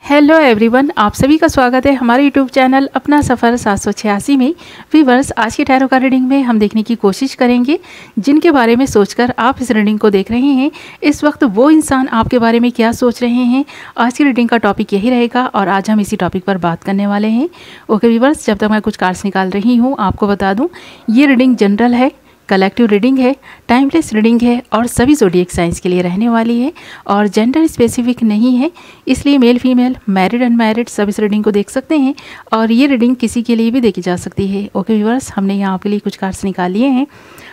Hello everyone, आप सभी का स्वागत है हमारे यूट्यूब चैनल अपना सफ़र 786 में। व्यूअर्स, आज के टैरो का रीडिंग में हम देखने की कोशिश करेंगे जिनके बारे में सोचकर आप इस रीडिंग को देख रहे हैं। इस वक्त वो इंसान आपके बारे में क्या सोच रहे हैं, आज की रीडिंग का टॉपिक यही रहेगा और आज हम इसी टॉपिक पर बात करने वाले हैं। ओके व्यूअर्स, जब तक मैं कुछ कार्ड्स निकाल रही हूँ आपको बता दूँ, ये रीडिंग जनरल है, कलेक्टिव रीडिंग है, टाइमलेस रीडिंग है और सभी ज़ोडिएक साइंस के लिए रहने वाली है और जेंडर स्पेसिफिक नहीं है, इसलिए मेल फीमेल मैरिड अनमैरिड सब इस रीडिंग को देख सकते हैं और ये रीडिंग किसी के लिए भी देखी जा सकती है। ओके व्यूअर्स, हमने यहाँ आपके लिए कुछ कार्ड्स निकाल लिए हैं।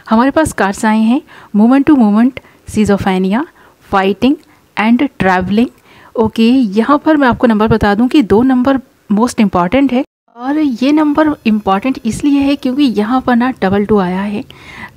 हमारे पास कार्ड्स आए हैं moment to moment, schizophrenia, fighting and travelling. Okay, यहाँ पर मैं आपको नंबर बता दूँ कि 2 नंबर मोस्ट इम्पॉर्टेंट है और ये नंबर इम्पॉर्टेंट इसलिए है क्योंकि यहाँ पर ना 22 आया है,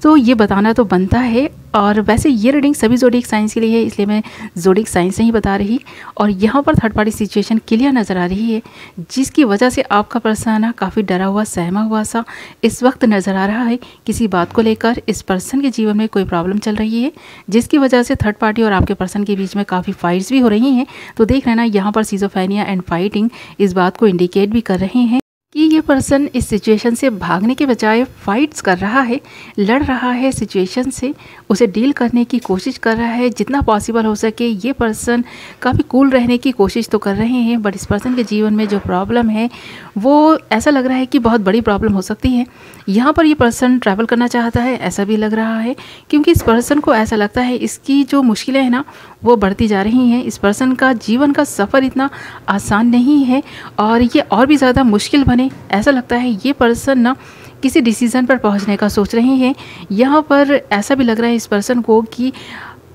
तो ये बताना तो बनता है। और वैसे ये रीडिंग सभी ज़ोडिएक साइंस के लिए है, इसलिए मैं ज़ोडिएक साइंस नहीं बता रही। और यहाँ पर थर्ड पार्टी सिचुएशन क्लियर नज़र आ रही है, जिसकी वजह से आपका पर्सन ना काफ़ी डरा हुआ सहमा हुआ सा इस वक्त नज़र आ रहा है। किसी बात को लेकर इस पर्सन के जीवन में कोई प्रॉब्लम चल रही है, जिसकी वजह से थर्ड पार्टी और आपके पर्सन के बीच में काफ़ी फाइट्स भी हो रही हैं। तो देख लेना, यहाँ पर सिज़ोफ्रेनिया एंड फाइटिंग इस बात को इंडिकेट भी कर रहे हैं कि ये पर्सन इस सिचुएशन से भागने के बजाय फाइट्स कर रहा है, लड़ रहा है सिचुएशन से, उसे डील करने की कोशिश कर रहा है। जितना पॉसिबल हो सके ये पर्सन काफ़ी कूल रहने की कोशिश तो कर रहे हैं, बट इस पर्सन के जीवन में जो प्रॉब्लम है वो ऐसा लग रहा है कि बहुत बड़ी प्रॉब्लम हो सकती है। यहाँ पर ये पर्सन ट्रैवल करना चाहता है, ऐसा भी लग रहा है, क्योंकि इस पर्सन को ऐसा लगता है इसकी जो मुश्किलें हैं ना वो बढ़ती जा रही हैं। इस पर्सन का जीवन का सफ़र इतना आसान नहीं है और ये और भी ज़्यादा मुश्किल बने ऐसा लगता है। ये पर्सन ना किसी डिसीज़न पर पहुंचने का सोच रहे हैं। यहाँ पर ऐसा भी लग रहा है इस पर्सन को कि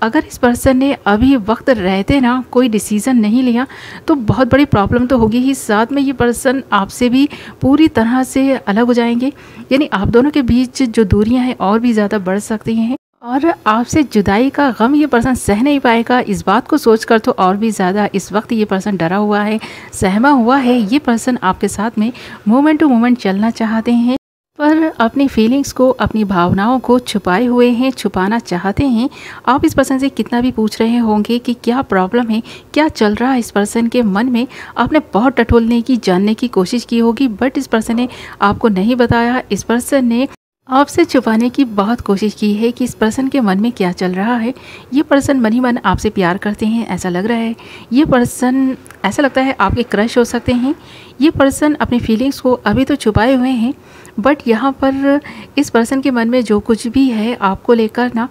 अगर इस पर्सन ने अभी वक्त रहते ना कोई डिसीज़न नहीं लिया तो बहुत बड़ी प्रॉब्लम तो होगी ही, साथ में ये पर्सन आपसे भी पूरी तरह से अलग हो जाएंगे। यानी आप दोनों के बीच जो दूरियां हैं और भी ज़्यादा बढ़ सकती हैं और आपसे जुदाई का गम ये पर्सन सह नहीं पाएगा। इस बात को सोचकर तो और भी ज़्यादा इस वक्त ये पर्सन डरा हुआ है, सहमा हुआ है। ये पर्सन आपके साथ में मोमेंट टू मोमेंट चलना चाहते हैं, पर अपनी फीलिंग्स को, अपनी भावनाओं को छुपाए हुए हैं, छुपाना चाहते हैं। आप इस पर्सन से कितना भी पूछ रहे होंगे कि क्या प्रॉब्लम है, क्या चल रहा है इस पर्सन के मन में, आपने बहुत टटोलने की, जानने की कोशिश की होगी, बट इस पर्सन ने आपको नहीं बताया। इस पर्सन ने आपसे छुपाने की बहुत कोशिश की है कि इस पर्सन के मन में क्या चल रहा है। ये पर्सन मन ही मन आपसे प्यार करते हैं, ऐसा लग रहा है। ये पर्सन ऐसा लगता है आपके क्रश हो सकते हैं। ये पर्सन अपनी फीलिंग्स को अभी तो छुपाए हुए हैं, बट यहाँ पर इस पर्सन के मन में जो कुछ भी है आपको लेकर ना,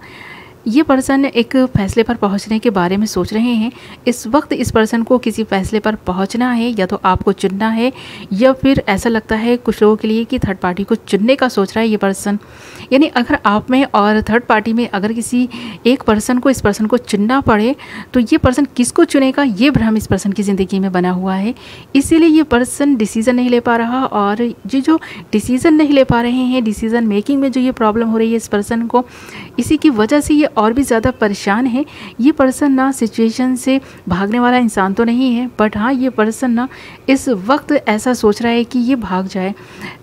ये पर्सन एक फ़ैसले पर पहुंचने के बारे में सोच रहे हैं। इस वक्त इस पर्सन को किसी फ़ैसले पर पहुंचना है, या तो आपको चुनना है या फिर ऐसा लगता है कुछ लोगों के लिए कि थर्ड पार्टी को चुनने का सोच रहा है ये पर्सन। यानी अगर आप में और थर्ड पार्टी में अगर किसी एक पर्सन को, इस पर्सन को चुनना पड़े तो ये पर्सन किसको चुनेगा ये भ्रम इस पर्सन की ज़िंदगी में बना हुआ है। इसीलिए ये पर्सन डिसीज़न नहीं ले पा रहा और ये जो डिसीज़न नहीं ले पा रहे हैं, डिसीज़न मेकिंग में जो ये प्रॉब्लम हो रही है इस पर्सन को, इसी की वजह से ये और भी ज़्यादा परेशान है। ये पर्सन ना सिचुएशन से भागने वाला इंसान तो नहीं है, बट हाँ ये पर्सन ना इस वक्त ऐसा सोच रहा है कि ये भाग जाए।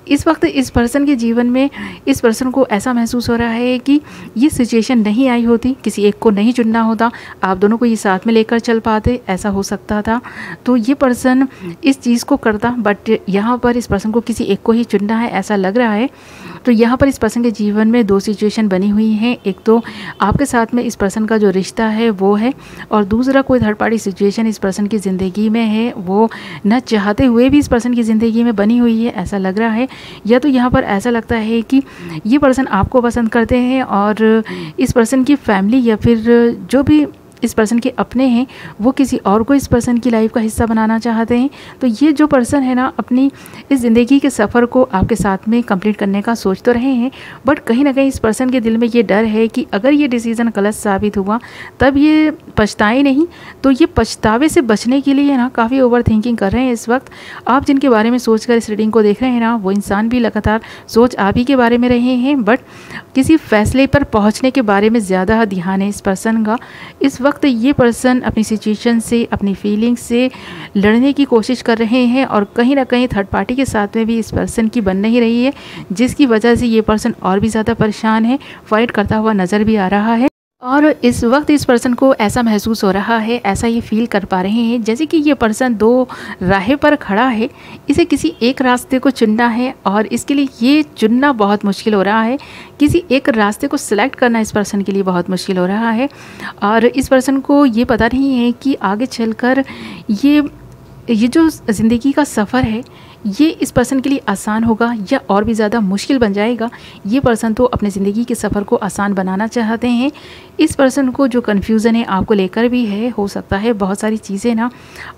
इस वक्त इस पर्सन के जीवन में इस पर्सन को ऐसा महसूस हो रहा है कि ये सिचुएशन नहीं आई होती, किसी एक को नहीं चुनना होता, आप दोनों को ये साथ में लेकर चल पाते, ऐसा हो सकता था, तो ये पर्सन इस चीज़ को करता। बट यहाँ पर इस पर्सन को किसी एक को ही चुनना है, ऐसा लग रहा है। तो यहाँ पर इस पर्सन के जीवन में 2 सिचुएशन बनी हुई हैं। एक तो आपके साथ में इस पर्सन का जो रिश्ता है वो है, और दूसरा कोई थर्ड पार्टी सिचुएशन इस पर्सन की ज़िंदगी में है, वो न चाहते हुए भी इस पर्सन की ज़िंदगी में बनी हुई है, ऐसा लग रहा है। या तो यहाँ पर ऐसा लगता है कि ये पर्सन आपको पसंद करते हैं और इस पर्सन की फैमिली या फिर जो भी इस पर्सन के अपने हैं वो किसी और को इस पर्सन की लाइफ का हिस्सा बनाना चाहते हैं। तो ये जो पर्सन है ना अपनी इस ज़िंदगी के सफ़र को आपके साथ में कंप्लीट करने का सोच तो रहे हैं, बट कहीं ना कहीं इस पर्सन के दिल में ये डर है कि अगर ये डिसीज़न गलत साबित हुआ तब ये पछताए नहीं। तो ये पछतावे से बचने के लिए ना काफ़ी ओवर थिंकिंग कर रहे हैं इस वक्त। आप जिनके बारे में सोच कर इस रीडिंग को देख रहे हैं ना, वो इंसान भी लगातार सोच आप ही के बारे में रहे हैं, बट किसी फैसले पर पहुँचने के बारे में ज़्यादा ध्यान है इस पर्सन का। इस वक्त ये पर्सन अपनी सिचुएशन से, अपनी फीलिंग्स से लड़ने की कोशिश कर रहे हैं और कहीं ना कहीं थर्ड पार्टी के साथ में भी इस पर्सन की बन नहीं रही है, जिसकी वजह से ये पर्सन और भी ज़्यादा परेशान है, फाइट करता हुआ नज़र भी आ रहा है। और इस वक्त इस पर्सन को ऐसा महसूस हो रहा है, ऐसा ये फील कर पा रहे हैं जैसे कि ये पर्सन दो राह पर खड़ा है, इसे किसी एक रास्ते को चुनना है और इसके लिए ये चुनना बहुत मुश्किल हो रहा है। किसी एक रास्ते को सिलेक्ट करना इस पर्सन के लिए बहुत मुश्किल हो रहा है और इस पर्सन को ये पता नहीं है कि आगे चलकर ये जो ज़िंदगी का सफ़र है ये इस पर्सन के लिए आसान होगा या और भी ज़्यादा मुश्किल बन जाएगा। ये पर्सन तो अपने ज़िंदगी के सफ़र को आसान बनाना चाहते हैं। इस पर्सन को जो कन्फ्यूज़न है आपको लेकर भी है, हो सकता है बहुत सारी चीज़ें ना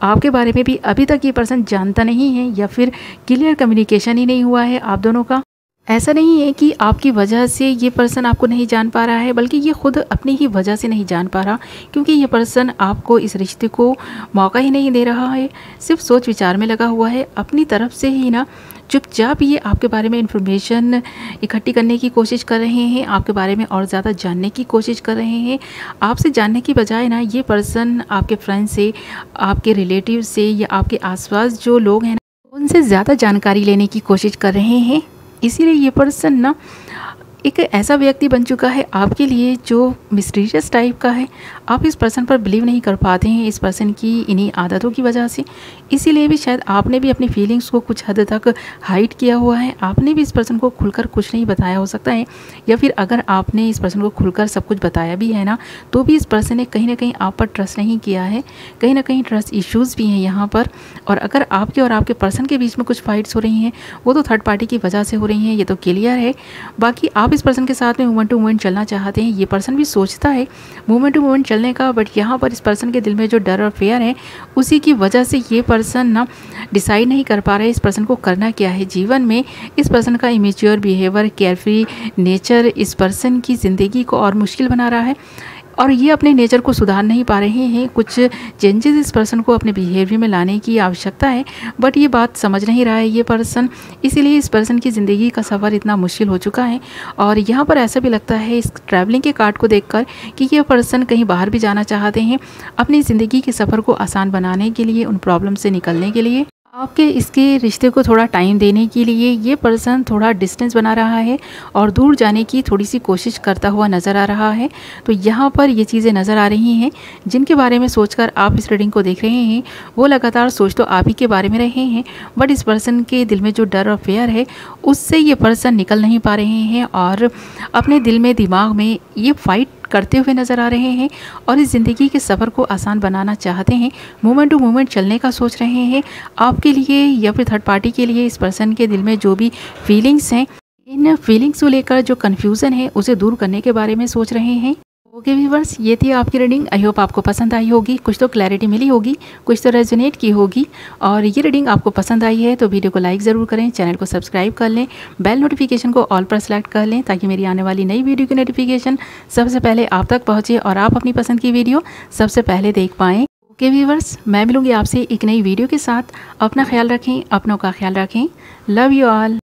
आपके बारे में भी अभी तक ये पर्सन जानता नहीं है या फिर क्लियर कम्युनिकेशन ही नहीं हुआ है आप दोनों का। ऐसा नहीं है कि आपकी वजह से ये पर्सन आपको नहीं जान पा रहा है, बल्कि ये खुद अपनी ही वजह से नहीं जान पा रहा, क्योंकि ये पर्सन आपको इस रिश्ते को मौका ही नहीं दे रहा है। सिर्फ सोच विचार में लगा हुआ है अपनी तरफ से ही ना, चुपचाप ये आपके बारे में इन्फॉर्मेशन इकट्ठी करने की कोशिश कर रहे हैं, आपके बारे में और ज़्यादा जानने की कोशिश कर रहे हैं। आपसे जानने की बजाय ना ये पर्सन आपके फ्रेंड से, आपके रिलेटिव से या आपके आसपास जो लोग हैं ना उनसे ज़्यादा जानकारी लेने की कोशिश कर रहे हैं। इसीलिए ये पर्सन ना एक ऐसा व्यक्ति बन चुका है आपके लिए जो मिस्टीरियस टाइप का है। आप इस पर्सन पर बिलीव नहीं कर पाते हैं इस पर्सन की इन्हीं आदतों की वजह से। इसीलिए भी शायद आपने भी अपनी फीलिंग्स को कुछ हद तक हाइड किया हुआ है। आपने भी इस पर्सन को खुलकर कुछ नहीं बताया हो सकता है, या फिर अगर आपने इस पर्सन को खुलकर सब कुछ बताया भी है ना, तो भी इस पर्सन ने कहीं ना कहीं आप पर ट्रस्ट नहीं किया है। कहीं ना कहीं ट्रस्ट इश्यूज़ भी हैं यहाँ पर। और अगर आपके और आपके पर्सन के बीच में कुछ फाइट्स हो रही हैं वो तो थर्ड पार्टी की वजह से हो रही हैं, ये तो क्लियर है। बाकी आप इस पर्सन के साथ में मूवमेंट टू मूवमेंट चलना चाहते हैं, ये पर्सन भी सोचता है मूवमेंट टू मूवमेंट चलने का, बट यहाँ पर इस पर्सन के दिल में जो डर और फेयर है उसी की वजह से ये पर्सन ना डिसाइड नहीं कर पा रहे इस पर्सन को करना क्या है जीवन में। इस पर्सन का इमेच्योर बिहेवियर, केयरफ्री नेचर इस पर्सन की ज़िंदगी को और मुश्किल बना रहा है और ये अपने नेचर को सुधार नहीं पा रहे हैं। कुछ चेंजेस इस पर्सन को अपने बिहेवियर में लाने की आवश्यकता है, बट ये बात समझ नहीं रहा है ये पर्सन। इसीलिए इस पर्सन की ज़िंदगी का सफ़र इतना मुश्किल हो चुका है। और यहाँ पर ऐसा भी लगता है इस ट्रैवलिंग के कार्ड को देखकर कि ये पर्सन कहीं बाहर भी जाना चाहते हैं अपनी ज़िंदगी के सफ़र को आसान बनाने के लिए, उन प्रॉब्लम से निकलने के लिए। आपके इसके रिश्ते को थोड़ा टाइम देने के लिए ये पर्सन थोड़ा डिस्टेंस बना रहा है और दूर जाने की थोड़ी सी कोशिश करता हुआ नज़र आ रहा है। तो यहाँ पर ये चीज़ें नज़र आ रही हैं जिनके बारे में सोचकर आप इस रीडिंग को देख रहे हैं। वो लगातार सोच तो आप ही के बारे में रहे हैं, बट इस पर्सन के दिल में जो डर और फेयर है उससे ये पर्सन निकल नहीं पा रहे हैं और अपने दिल में, दिमाग में ये फाइट करते हुए नज़र आ रहे हैं और इस ज़िंदगी के सफ़र को आसान बनाना चाहते हैं। मूवमेंट टू मूवमेंट चलने का सोच रहे हैं आपके लिए या फिर थर्ड पार्टी के लिए। इस पर्सन के दिल में जो भी फीलिंग्स हैं, इन फीलिंग्स को लेकर जो कन्फ्यूज़न है उसे दूर करने के बारे में सोच रहे हैं। ओके व्यूअर्स, ये थी आपकी रीडिंग। आई होप आपको पसंद आई होगी, कुछ तो क्लैरिटी मिली होगी, कुछ तो रेजोनेट की होगी। और ये रीडिंग आपको पसंद आई है तो वीडियो को लाइक ज़रूर करें, चैनल को सब्सक्राइब कर लें, बेल नोटिफिकेशन को ऑल पर सेलेक्ट कर लें ताकि मेरी आने वाली नई वीडियो की नोटिफिकेशन सबसे पहले आप तक पहुँचे और आप अपनी पसंद की वीडियो सबसे पहले देख पाएँ। ओके व्यूअर्स, मैं मिलूँगी आपसे एक नई वीडियो के साथ। अपना ख्याल रखें, अपनों का ख्याल रखें। Love you all.